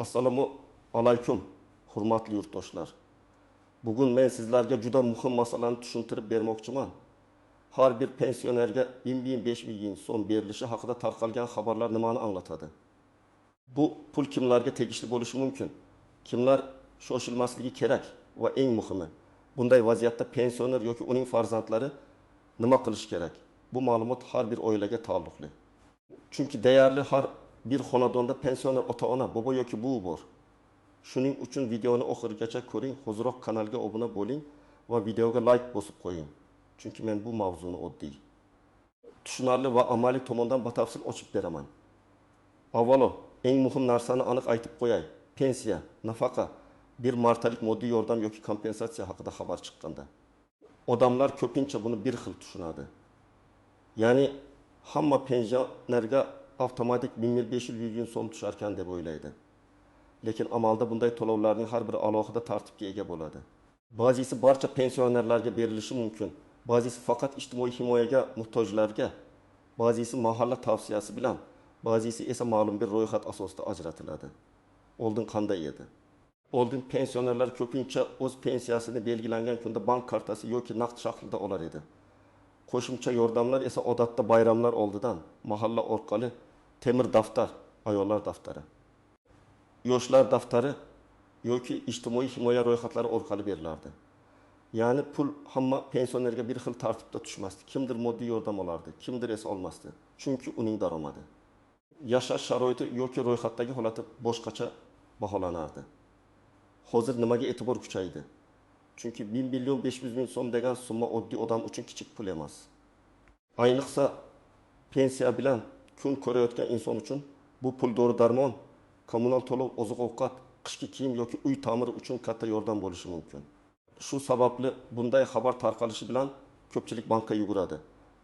Assalomu alaykum, hurmatli yurtdoshlar. Bugun men sizlarga juda muhim masalani tushuntirib bermoqchiman. Har bir pensionerga 1000-5000 so'm berilishi haqida tarqalgan xabarlar nimani anglatadi? Bu pul kimlarga tegishli bo'lishi mumkin? Kimlar shoshilmasligi kerak va eng muhimi, bunday vaziyatda pensioner yoki uning farzandlari nima qilish kerak? Bu ma'lumot har bir oilaga taalluqli. Chunki deyarli har bir xonadonda pensioner ota-ona, bobo yoki buvi bor. Shuning uchun videoni oxirigacha ko'ring, hoziroq kanalga obuna bo'ling va videoga like bosib qo'ying. Chunki men bu mavzuni oddiy, tushunarli va amaliy tomondan batafsil ochib beraman. Avvalo, eng muhim narsani aniq aytib qo'yay. Pensiya, nafaqa, bir martalik moddiy yordam yoki kompensatsiya haqida xabar chiqqanda, odamlar ko'pincha buni bir xil tushunadi. Ya'ni hamma pensionerga avtomatik 1500 so'm tushar ekan deb o'ylaydi. Lekin amalda bunday to'lovlarning har biri alohida tartibga ega bo'ladi. Ba'zisi barcha pensionerlarga berilishi mumkin. Ba'zisi faqat ijtimoiy himoyaga muhtojlarga, ba'zisi mahalla tavsiyasi bilan, ba'zisi esa ma'lum bir ro'yxat asosida ajratiladi. Oldin qanday edi? Oldin pensionerlar ko'pincha o'z pensiyasini belgilangan kunda bank kartasi yoki naqd shaklida olar edi. Qo'shimcha yordamlar esa odatda bayramlar oldidan mahalla orqali temir daftar, ayollar daftari, yoshlar daftari yoki ijtimoiy himoya ro'yxatlari orqali berilardi. Ya'ni pul hamma pensionerga bir xil tartibda tushmasdi. Kimdir moddiy yordam olardi, kimdir esa olmasdi. Chunki uning daromadi, yashash sharoiti yoki ro'yxatdagi holati boshqacha baholanardi. Hozir nimaga e'tibor kuchaydi? Chunki 1.500.000 so'm degan summa oddiy odam uchun kichik pul emas. Ayniqsa pensiya bilan kun ko'rayotgan inson uchun bu pul dori-darmon, kommunal to'lov, oziq-ovqat, qishki kiyim yoki uy ta'miri uchun katta yordam bo'lishi mumkin. Shu sababli bunday xabar tarqalishi bilan ko'pchilik bankka yuguradi,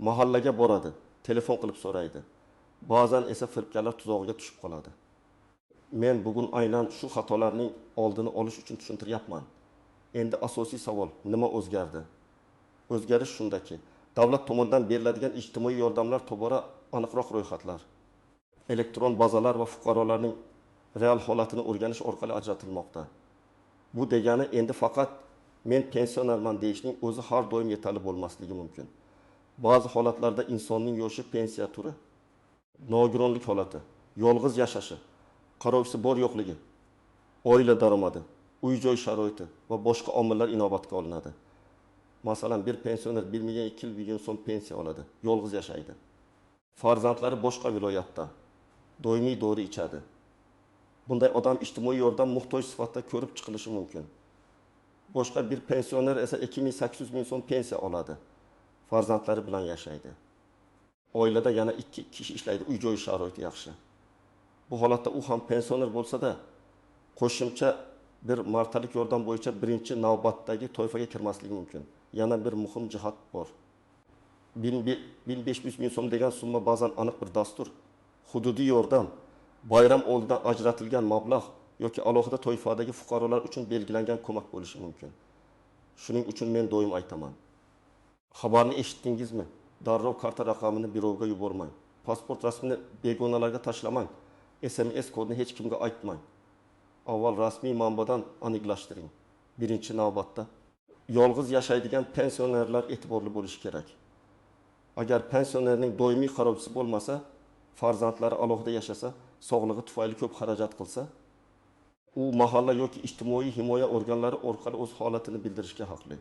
mahallaga boradi, telefon qilib so'raydi. Ba'zan esa firibgarlar tuzog'iga tushib qoladi. Men bugun aynan shu xatolarning oldini olish uchun tushuntiryapman. Endi asosiy savol, nima o'zgardi? O'zgarish shundaki, davlat tomonidan beriladigan ijtimoiy yordamlar tobora aniqroq ro'yxatlar, elektron bazalar va fuqarolarning real holatini o'rganish orqali ajratilmoqda. Bu degani endi faqat men pensionerman deyishning o'zi har doim yetarli bo'lmasligi mumkin. Ba'zi holatlarda insonning yoshi, pensiya turi, nogironlik holati, yolg'iz yashashi, qarovchisi bor yo'qligi, oila daromadi, uy-joy sharoiti va boshqa omillar inobatga olinadi. Masalan, bir pensioner 1.200.000 so'm pensiya oladi, yolg'iz yashaydi. Farzandlari boshqa viloyatda, doimiy dori ichadi. Bunday odam ijtimoiy yordam muhtoj sifatida ko'rib chiqilishi mumkin. Boshqa bir pensioner esa 2.800.000 so'm pensiya oladi. Farzandlari bilan yashaydi. Oilada yana 2 kishi ishlaydi, uy-joy sharoiti yaxshi. Bu holatda u ham pensioner bo'lsa-da, qo'shimcha bir martalik yordam bo'yicha birinchi navbatdagi toifaga kirmasligi mumkin. Yana bir muhim jihat bor. 1.500.000 so'm degan summa ba'zan aniq bir dastur, hududiy yordam, bayram oldidan ajratilgan mablag' yoki alohida toifadagi fuqarolar uchun belgilangan ko'mak bo'lishi mumkin. Shuning uchun men doim aytaman. Xabarni eshitdingizmi? Darrov karta raqamini birovga yubormang. Pasport rasmini begonalarga tashlamang. SMS kodini hech kimga aytmang. Avval rasmiy manbadan aniqlashtiring. Birinchi navbatda yolg'iz yashaydigan pensionerlar e'tiborli bo'lishi kerak. Agar pensionerning doimiy qarovchisi bo'lmasa, farzandlari alohida yashasa, sog'lig'i tufayli ko'p xarajat qilsa, u mahalla yoki ijtimoiy himoya organlari orqali o'z holatini bildirishga haqli.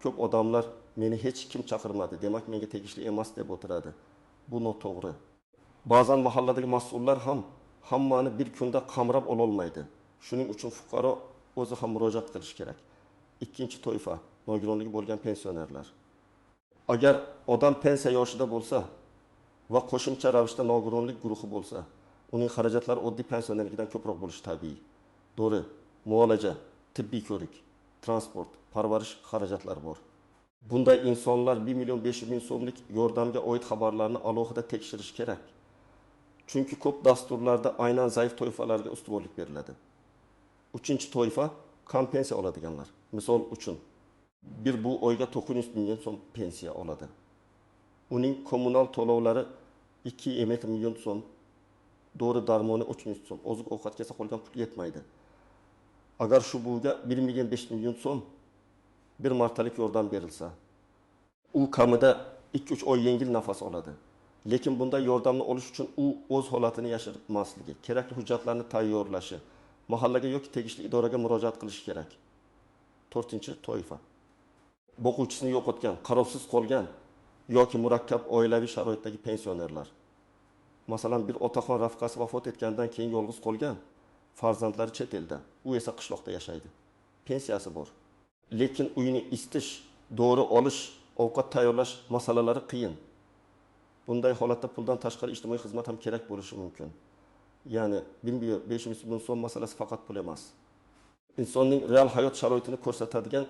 Ko'p odamlar meni hech kim chaqirmadi, demak menga tegishli emas deb o'tiradi. Bu noto'g'ri. Ba'zan mahalladagi mas'ullar ham hammani bir kunda qamrab ololmaydi. Shuning uchun fuqaro o'zi ham murojaat qilish kerak. Ikkinchi toifa, nogironligi bo'lgan pensionerlar. Agar odam pensiya yoshida bo'lsa va qo'shimcha ravishda nogironlik guruhi bo'lsa, uning xarajatlari oddiy pensionerlardan ko'proq bo'lishi tabiiy. Dori, muolaja, tibbiy ko'rik, transport, parvarish xarajatlari bor. Bunday insonlar 1.500.000 so'mlik yordamga oid xabarlarni alohida tekshirish kerak. Chunki ko'p dasturlarda aynan zaif toifalarga ustuvorlik beriladi. Uchinchi toifa kompensiya oladiganlar. Misol uchun, bir bu oyga 900.000 so'm pensiya oladi. Uning kommunal to'lovlari 2,5 million so'm, dori darmoni 300 so'm, oziq ovqatga qolgan pul yetmaydi. Agar shu buga 1 million 5 million so'm bir martalik yordam berilsa, u kamida 2-3 oy yengil nafas oladi. Lekin bunday yordamni olish uchun u o'z holatini yashirmasligi, kerakli hujjatlarni tayyorlashi, mahallaga yoki tegishli idoraga murojaat qilishi kerak. 4-toifa. O'quvchisini yo'qotgan, qarovsiz qolgan yoki murakkab oilaviy sharoitdagi pensionerlar. Masalan, bir otaxon rafiqasi vafot etgandan keyin yolg'iz qolgan, farzandlari chet elda, u esa qishloqda yashaydi. Pensiyasi bor. Lekin uyini isitish, dori olish, ovqat tayyorlash masalalari qiyin. Bunday holatda puldan tashqari ijtimoiy xizmat ham kerak bo'lishi mumkin. Ya'ni 1500 ming so'm masalasi faqat pul emas. Insonning real hayot sharoitini ko'rsatadigan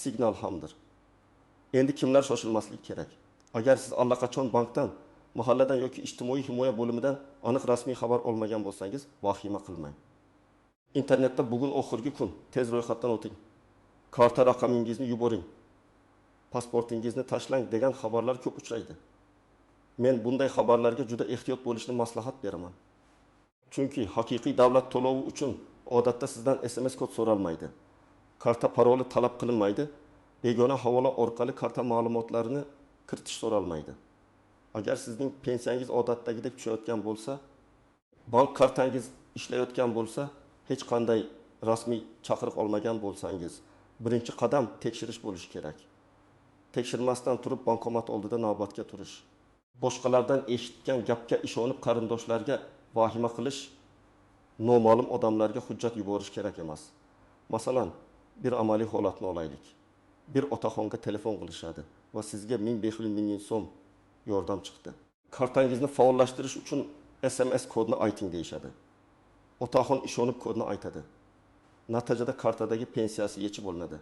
signal hamdir. Endi kimlar shoshilmasligi kerak? Agar siz allaqachon bankdan, mahalladan yoki ijtimoiy himoya bo'limidan aniq rasmiy xabar olmagan bo'lsangiz, vahima qilmang. Internetda bugun oxirgi kun, tez ro'yxatdan o'ting. Karta raqamingizni yuboring. Pasportingizni tashlang degan xabarlar ko'p uchraydi. Men bunday xabarlarga juda ehtiyot bo'lishni maslahat beraman. Chunki haqiqiy davlat to'lovi uchun odatda sizdan SMS kod so'ralmaydi. Karta paroli talab qilinmaydi. Begona havola orqali karta ma'lumotlarini kiritish so'ralmaydi. Agar sizning pensiyangiz odatdagidek tushayotgan bo'lsa, bank kartangiz ishlayotgan bo'lsa, hech qanday rasmiy chaqiriq olmagan bo'lsangiz, birinchi qadam tekshirish bo'lishi kerak. Tekshirmasdan turib bankomat oldida navbatga turish. Boshqalardan eshitgan gapga ishonib qarindoshlarga vahima qilish, noma'lum odamlarga hujjat yuborish kerak emas. Masalan, bir amaliy holatni olaylik. Bir otaxonga telefon qilishadi va sizga 1500 ming so'm yordam chiqdi. Kartangizni faollashtirish uchun SMS kodni ayting deyshadi. Otaxon ishonib kodni aytadi. Natijada kartadagi pensiyasi yechib olinadi.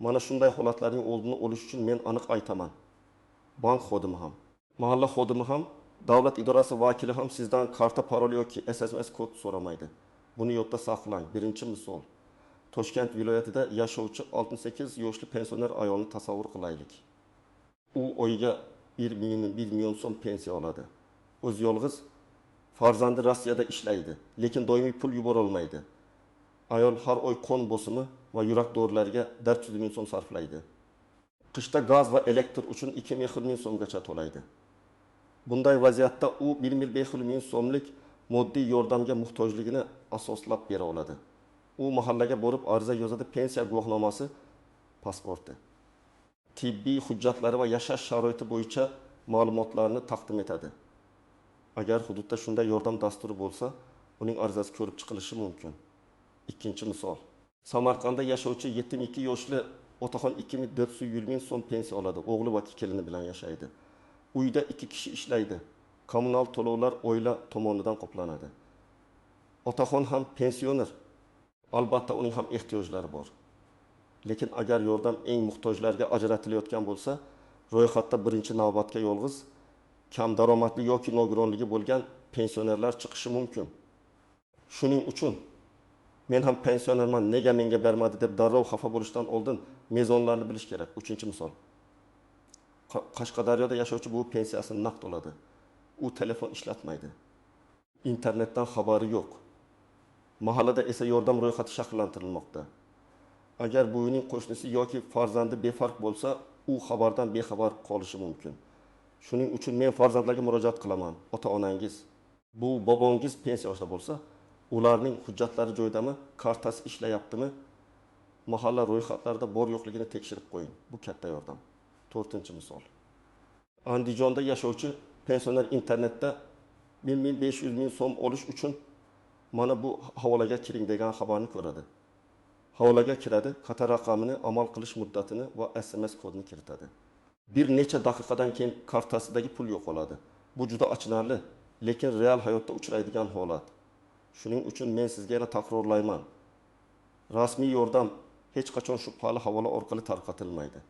Mana shunday holatlarning oldini olish uchun men aniq aytaman. Bank xodimi ham, mahalla xodimi ham, davlat idorasi vakili ham sizdan karta parol yoki SMS kod so'ramaydi. Buni yodda saqlang. Birinchi misol. Toshkent viloyatida yashovchi 68 yoshli pensioner ayolni tasavvur qilaylik. U oyiga 1 million so'm pensiya oladi. O'z yolg'iz, farzandi Rossiyada ishlaydi, lekin doimiy pul yubora olmaydi. Ayol har oy qon bosimi va yurak dorilariga 400 ming so'm sarflaydi. Qishda gaz va elektr uchun 2 ming so'mgacha to'laydi. Bunday vaziyatda u 1 ming so'mlik moddiy yordamga muhtojligini asoslab bera oladi. U mahallaga borib ariza yozadi, pensiya guvohnomasi, pasporti, tibbiy hujjatlari va yashash sharoiti bo'yicha ma'lumotlarni taqdim etadi. Agar hududda shunday yordam dasturi bo'lsa, uning arizasi ko'rib chiqilishi mumkin. Ikkinchi misol. Samarqandda yashovchi 72 yoshli otaxon 2400 ming so'm pensiya oladi. O'g'li va kelini bilan yashaydi. Uyda 2 kishi ishlaydi. Kommunal to'lovlar oila tomonidan qoplanadi. Otaxon ham pensioner. Albatta uning ham ehtiyojlari bor. Lekin agar yordam eng muhtojlarga ajratilayotgan bo'lsa, ro'yxatda birinchi navbatga yolg'iz, kam daromadli yoki nogironligi bo'lgan pensionerlar chiqishi mumkin. Shuning uchun men ham pensionerman, nega menga bermadi deb darrov xafa bo'lishdan oldin mezonlarni bilish kerak. 3-misol. Qashqadaryoda yashovchi bu pensiyasini naqd oladi. U telefon ishlatmaydi. Internetdan xabari yo'q. Mahallada esa yordam ro'yxati shakllantirilmoqda. Agar buvining qo'shnisi yoki farzandi befarq bo'lsa, u xabardan bexabar qolishi mumkin. Shuning uchun men farzandlarga murojaat qilaman. Ota-onangiz, bu bobongiz pensiya olsa bo'lsa, ularning hujjatlari joyidami, kartasi ishlayaptimi, mahalla ro'yxatlarida bor yo'qligini tekshirib qo'ying. Bu katta yordam. 4-misol. Andijonda yashovchi pensioner internetda 1500 ming so'm olish uchun mana bu havolaga kiring degan xabarni ko'radi. Havolaga kiradi, xatar raqamini, amal qilish muddatini va SMS kodini kiritadi. Bir necha daqiqadan keyin kartasidagi pul yo'qoladi. Bu juda achinarli, lekin real hayotda uchraydigan holat. Shuning uchun men sizga yana takrorlayman. Rasmiy yordam hech qachon shubhali havola orqali tarqatilmaydi.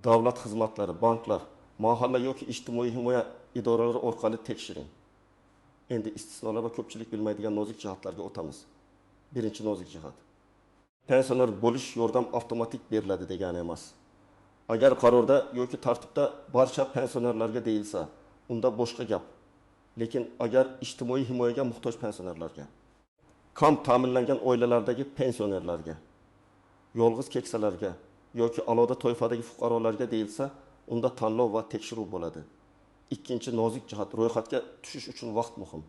Davlat xizmatlari, banklar, mahalla yoki ijtimoiy himoya idoralari orqali tekshiring. Endi istisnolar va ko'pchilik bilmaydigan nozik jihatlarga o'tamiz. Birinchi nozik jihat. Pensioner bo'lish yordam avtomatik beriladi degani emas. Agar qarorda yoki tartibda barcha pensionerlarga deyilsa, unda boshqa gap. Lekin agar ijtimoiy himoyaga muhtoj pensionerlarga, kam ta'minlangan oilalardagi pensionerlarga, yolg'iz keksalarga yoki aloda toifadagi fuqarolarga deyilsa, unda tanlov va tekshiruv bo'ladi. Ikkinchi nozik jihat, ro'yxatga tushish uchun vaqt muhim.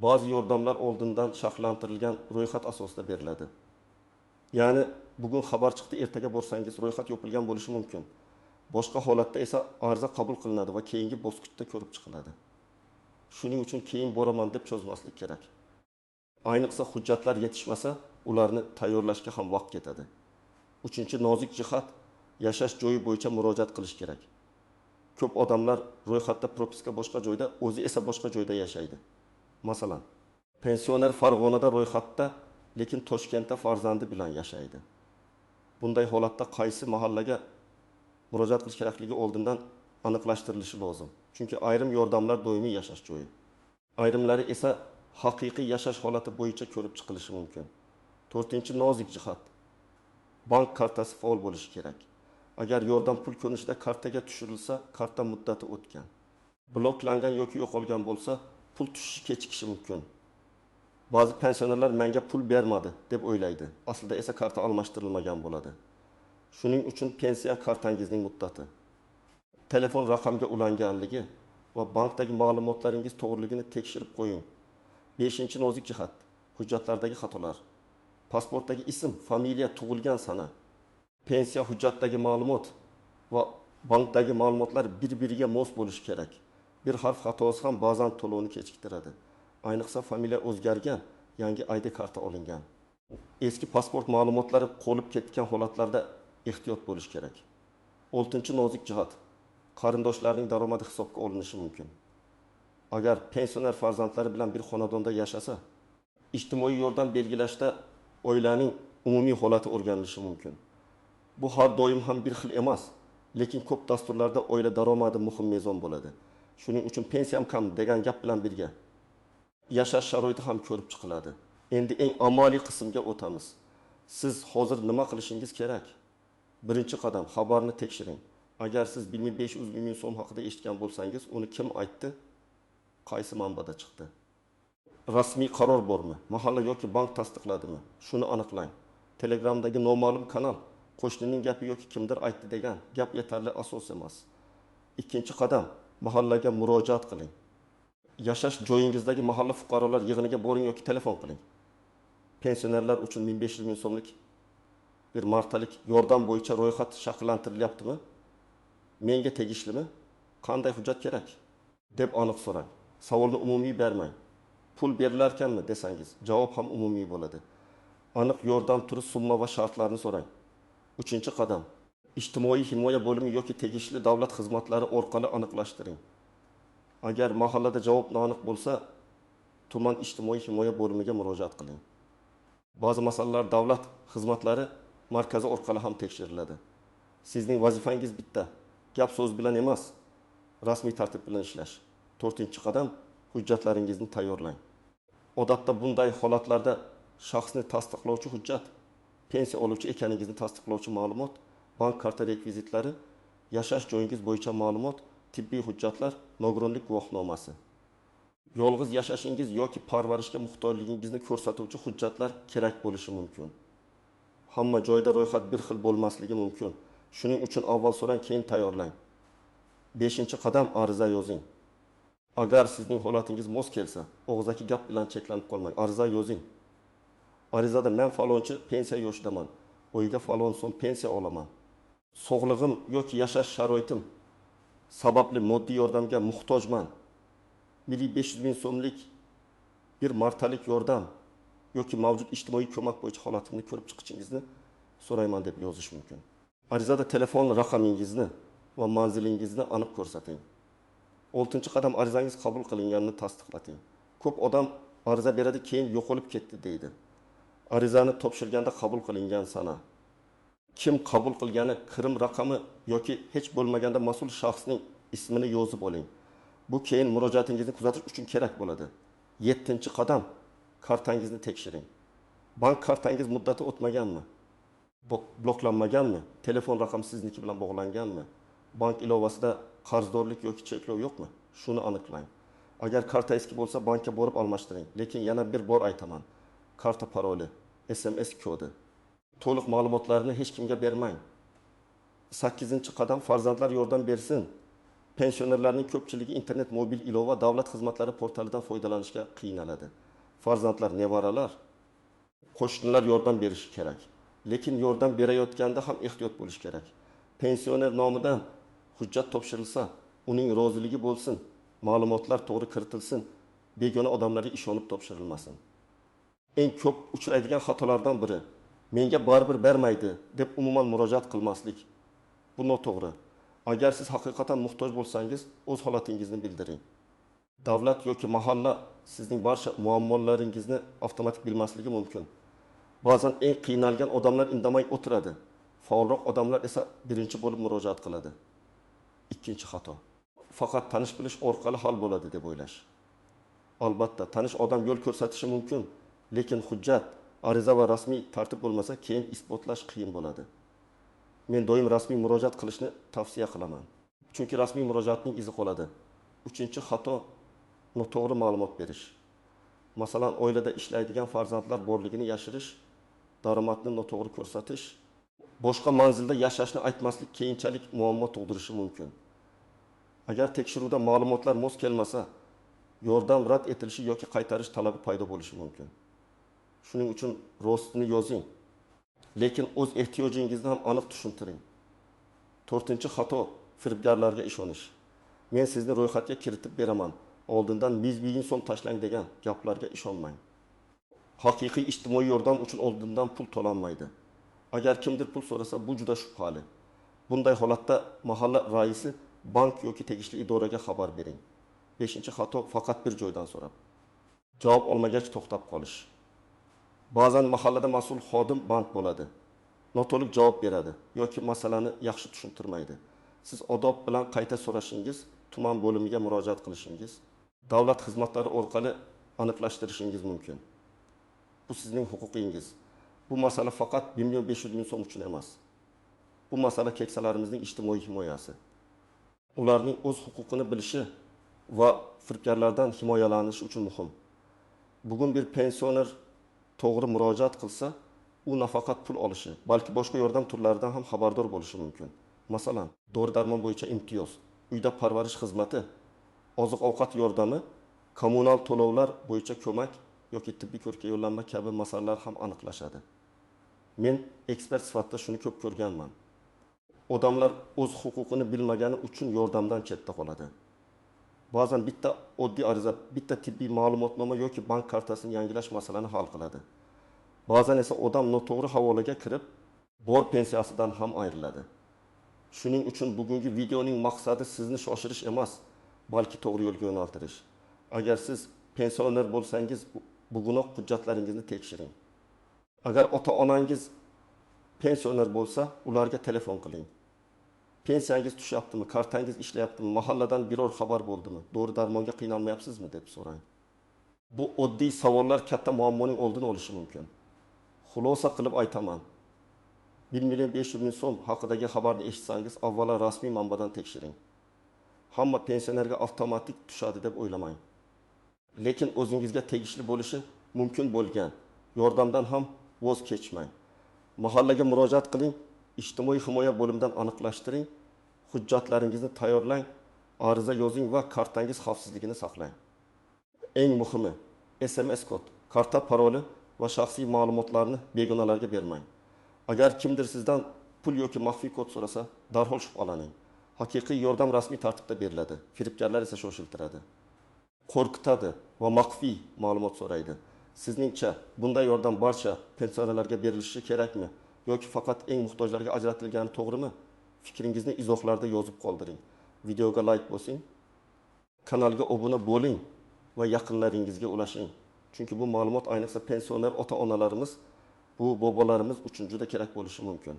Ba'zi yordamlar oldindan sharhlantirilgan ro'yxat asosida beriladi. Ya'ni bugun xabar chiqdi, ertaga borsangiz ro'yxat yopilgan bo'lishi mumkin. Boshqa holatda esa ariza qabul qilinadi va keyingi bosqichda ko'rib chiqiladi. Shuning uchun keyin boraman deb cho'zmaslik kerak. Ayniqsa hujjatlar yetishmasa, ularni tayyorlashga ham vaqt ketadi. Uchinchi nozik jihat, yashash joyi bo'yicha murojaat qilish kerak. Ko'p odamlar ro'yxatda propiska boshqa joyda, o'zi esa boshqa joyda yashaydi. Masalan, pensioner Farg'onada ro'yxatda, lekin Toshkentda farzandi bilan yashaydi. Bunday holatda qaysi mahallaga murojaat qilish kerakligi oldindan aniqlashtirilishi lozim. Chunki ayrim yordamlar doimiy yashash joyi, ayrimlari esa haqiqiy yashash holati bo'yicha ko'rib chiqilishi mumkin. To'rtinchi nozik jihat, bank kartasi faol bo'lishi kerak. Agar yordam pul ko'rinishida kartaga tushirilsa, karta muddati o'tgan, bloklangan yoki yo'qolgan bo'lsa, pul tushishi kechikishi mumkin. Ba'zi pensionerlar menga pul bermadi deb o'ylaydi. Aslida esa karta almashtirilmagan bo'ladi. Shuning uchun pensiya kartangizning muddati, telefon raqamga ulanganligi va bankdagi ma'lumotlaringiz to'g'riligini tekshirib qo'ying. 5-chi nozik jihat, hujjatlardagi xatolar. Pasportdagi ism, familiya, tug'ilgan sana, pensiya hujjatdagi ma'lumot va bankdagi ma'lumotlar bir-biriga mos bo'lishi kerak. Bir harf xatosi ham ba'zan to'lovni kechiktiradi. Ayniqsa familiya o'zgargan, yangi ID karta olingan. Eski pasport ma'lumotlari qo'lib ketgan holatlarda ehtiyot bo'lish kerak. 6-chi nozik jihat, qarindoshlarning daromadi hisobga olinishi mumkin. Agar pensioner farzandlari bilan bir xonadonda yashasa, ijtimoiy yordam belgilashda oilaning umumiy holati o'rganilishi mumkin. Bu har doim ham bir xil emas, lekin ko'p dasturlarda oila daromadi muhim mezon bo'ladi. Shuning uchun pensiyam kam degan gap bilan birga yashash sharoiti ham ko'rib chiqiladi. Endi eng amaliy qismga o'tamiz. Siz hozir nima qilishingiz kerak? Birinchi qadam, xabarni tekshiring. Agar siz 1500 ming so'm haqida eshitgan bo'lsangiz, uni kim aytdi? Qaysi manbada chiqdi? Rasmiy qaror bormi? Mahalla yoki bank tasdiqladimi? Shuni aniqlang. Telegramdagi noma'lum kanal, qo'shnining gapi yoki kimdir aytdi degan gap yetarli asos emas. Ikkinchi qadam, mahallaga murojaat qiling. Yashash joyingizdagi mahalla fuqarolar yig'iniga boring yoki telefon qiling. Pensionerlar uchun 1500 ming so'mlik bir martalik yordam bo'yicha ro'yxat shakllantirilyaptimi? Menga tegishlimi? Qanday hujjat kerak? deb aniq so'rang. Savolni umumiy bermang. Pul berilarkanmi desangiz, javob ham umumiy bo'ladi. Aniq yordam turi, summa va shartlarini so'rang. Uchinchi qadam, ijtimoiy himoya bo'limi yoki tegishli davlat xizmatlari orqali aniqlashtiring. Agar mahallada javob noaniq bo'lsa, tuman ijtimoiy himoya bo'limiga murojaat qiling. Ba'zi masalalar davlat xizmatlari markazi orqali ham tekshiriladi. Sizning vazifangiz bitta, gap so'z bilan emas, rasmiy tartib bilan ishlash. 4-qadam, hujjatlaringizni tayyorlang. Odatda bunday holatlarda shaxsni tasdiqlovchi hujjat, pensiya oluvchi ekaningizni tasdiqlovchi ma'lumot, bank karta rekvizitlari, yashash joyingiz bo'yicha ma'lumot, tibbiy hujjatlar, nogironlik guvohnomasi, yolg'iz yashashingiz yoki parvarishga muhtojligingizni ko'rsatuvchi hujjatlar kerak bo'lishi mumkin. Hamma joyda ro'yxat bir xil bo'lmasligi mumkin. Shuning uchun avval so'rang, keyin tayyorlang. 5-qadam, ariza yozing. Agar sizning holatingiz mos kelsa, og'zaki gap bilan cheklanib qolmang. Ariza yozing. Arizada men falonchi pensiya yoshidaman. Oyga falon so'm pensiya olaman. Sog'lig'im yoki yashash sharoitim sababli moddiy yordamga muhtojman. 1500 ming so'mlik bir martalik yordam yoki mavjud ijtimoiy ko'mak bo'yicha holatimni ko'rib chiqishingizni so'rayman deb yozish mumkin. Arizada telefon raqamingizni va manzilingizni aniq ko'rsating. 6-qadam, arizangiz qabul qilinganini tasdiqlating. Ko'p odam ariza beradi, keyin yo'qolib ketdi deydi. Arizani topshirganda qabul qilingan sana, kim qabul qilgani, kirim raqami yoki hech bo'lmaganda mas'ul shaxsning ismini yozib oling. Bu keyin murojaatingizni kuzatish uchun kerak bo'ladi. 7-qadam, kartangizni tekshiring. Bank kartangiz muddati o'tmaganmi? Bloklanmaganmi? Telefon raqami sizniki bilan bog'langanmi? Bank ilovasida qarzdorlik yoki cheklov yo'qmi? Shuni aniqlang. Agar karta eski bo'lsa, bankka borib almashtiring. Lekin yana bir bor aytaman. Karta paroli, SMS kodi. To'liq ma'lumotlarni hech kimga bermang. 8-qadam farzandlar yordam bersin. Pensionerlarning ko'pchiligi internet, mobil ilova, davlat xizmatlari portalidan foydalanishga qiynaladi. Farzandlar, nevaralar, qo'shnilar yordam berishi kerak. Lekin yordam berayotganda ham ehtiyot bo'lish kerak. Pensioner nomidan hujjat topshirilsa, uning roziligi bo'lsin, ma'lumotlar to'g'ri kiritilsin, begona odamlarga ishonib topshirilmasin. Eng ko'p uchraydigan xatolardan biri menga baribir bermaydi deb umuman murojaat qilmaslik. Bu noto'g'ri. Agar siz haqiqatan muhtoj bo'lsangiz, o'z holatingizni bildiring. Davlat yoki mahalla sizning barcha muammolaringizni avtomatik bilmasligi mumkin. Ba'zan eng qiynalgan odamlar indamay o'tiradi. Faolroq odamlar esa birinchi bo'lib murojaat qiladi. Ikkinchi xato. Faqat tanish bilish orqali hal bo'ladi deb o'ylash. Albatta, tanish odam yo'l ko'rsatishi mumkin, lekin hujjat, ariza va rasmiy tartib bo'lmasa, keyin isbotlash qiyin bo'ladi. Men doim rasmiy murojaat qilishni tavsiya qilaman. Chunki rasmiy murojaatning izi qoladi. Uchinchi xato noto'g'ri ma'lumot berish. Masalan, oilada ishlaydigan farzandlar borligini yashirish, daromadni noto'g'ri ko'rsatish, boshqa manzilda yashashni aytmaslik keyinchalik muammo tug'dirishi mumkin. Agar tekshiruvda ma'lumotlar mos kelmasa, yordam rad etilishi yoki qaytarish talabi paydo bo'lishi mumkin. Shuning uchun rostini yozing, lekin o'z ehtiyojingizni ham aniq tushuntiring. 4-xato firibgarlarga ishonish. Men sizni ro'yxatga kiritib beraman, oldindan 100 ming so'm tashlang degan gaplarga ishonmang. Haqiqiy ijtimoiy yordam uchun oldindan pul to'lanmaydi. Agar kimdir pul so'rasa, bu juda shubhali. Bunday holatda mahalla raisi, bank yoki tegishli idoraga xabar bering. 5-xato faqat bir joydan so'rab. Javob olmagach to'xtab qolish. Ba'zan mahallada mas'ul xodim bank bo'ladi. Noto'liq javob beradi yoki masalani yaxshi tushuntirmaydi. Siz odob bilan qayta so'rashingiz, tuman bo'limiga murojaat qilishingiz, davlat xizmatlari orqali aniqlashtirishingiz mumkin. Bu sizning huquqingiz. Bu masala faqat 1.500 ming so'm uchun emas. Bu masala keksalarimizning ijtimoiy himoyasi. Ularning o'z huquqini bilishi va firibgarlardan himoyalanishi uchun muhim. Bugun bir pensioner to'g'ri murojaat qilsa, u nafaqat pul olishi, balki boshqa yordam turlaridan ham xabardor bo'lishi mumkin. Masalan, dori-darmon bo'yicha imtiyoz, uyda parvarish xizmati, oziq-ovqat yordami, kommunal to'lovlar bo'yicha ko'mak yoki tibbiy ko'rikka yo'llanma kabi masalalar ham aniqlashadi. Men ekspert sifatida shuni ko'p ko'rganman. Odamlar o'z huquqini bilmagani uchun yordamdan chetda qoladi. Ba'zan bitta oddiy ariza, bitta tibbiy ma'lumotnoma yoki bank kartasini yangilash masalani hal qiladi. Ba'zan esa odam noto'g'ri havolaga kirib, bor pensiyasidan ham ayriladi. Shuning uchun bugungi videoning maqsadi sizni shoshirish emas, balki to'g'ri yo'lga yo'naltirish. Agar siz pensioner bo'lsangiz, bugunoq hujjatlaringizni tekshiring. Agar ota-onangiz pensioner bo'lsa, ularga telefon qiling. Pensiyangiz tushyaptimi, kartangiz ishlayaptimi, mahalladan biror xabar bo'ldimi, dori-darmonga qiynalmayapsizmi deb so'rang. Bu oddiy savollar katta muammoning oldini olishi mumkin. Xulosa qilib aytaman. 1.500 ming so'm haqidagi xabarni eshitsangiz, avvalo rasmiy manbadan tekshiring. Hamma pensionerga avtomatik tushadi deb o'ylamang. Lekin o'zingizga tegishli bo'lishi mumkin bo'lgan yordamdan ham voz kechmang. Mahallaga murojaat qiling, ijtimoiy himoya bo'limidan aniqlashtiring, hujjatlaringizni tayyorlang, ariza yozing va kartangiz xavfsizligini saqlang. Eng muhimi, SMS kod, karta paroli va shaxsiy ma'lumotlarni begonalarga bermang. Agar kimdir sizdan pul yoki maxfiy kod so'rasa, darhol shubhalaning. Haqiqiy yordam rasmiy tartibda beriladi, firibgarlar esa shoshiltiradi. Qo'rqitadi va maxfiy ma'lumot so'raydi. Sizningcha bunday yordam barcha pensionerlarga berilishi kerakmi yoki faqat eng muhtojlarga ajratilgani to'g'rimi? Fikringizni izohlarda yozib qoldiring. Videoga like bosing, kanalga obuna bo'ling va yaqinlaringizga ulashing. Chunki bu ma'lumot ayniqsa pensioner ota-onalarimiz, bu bobolarimiz uchun juda kerak bo'lishi mumkin.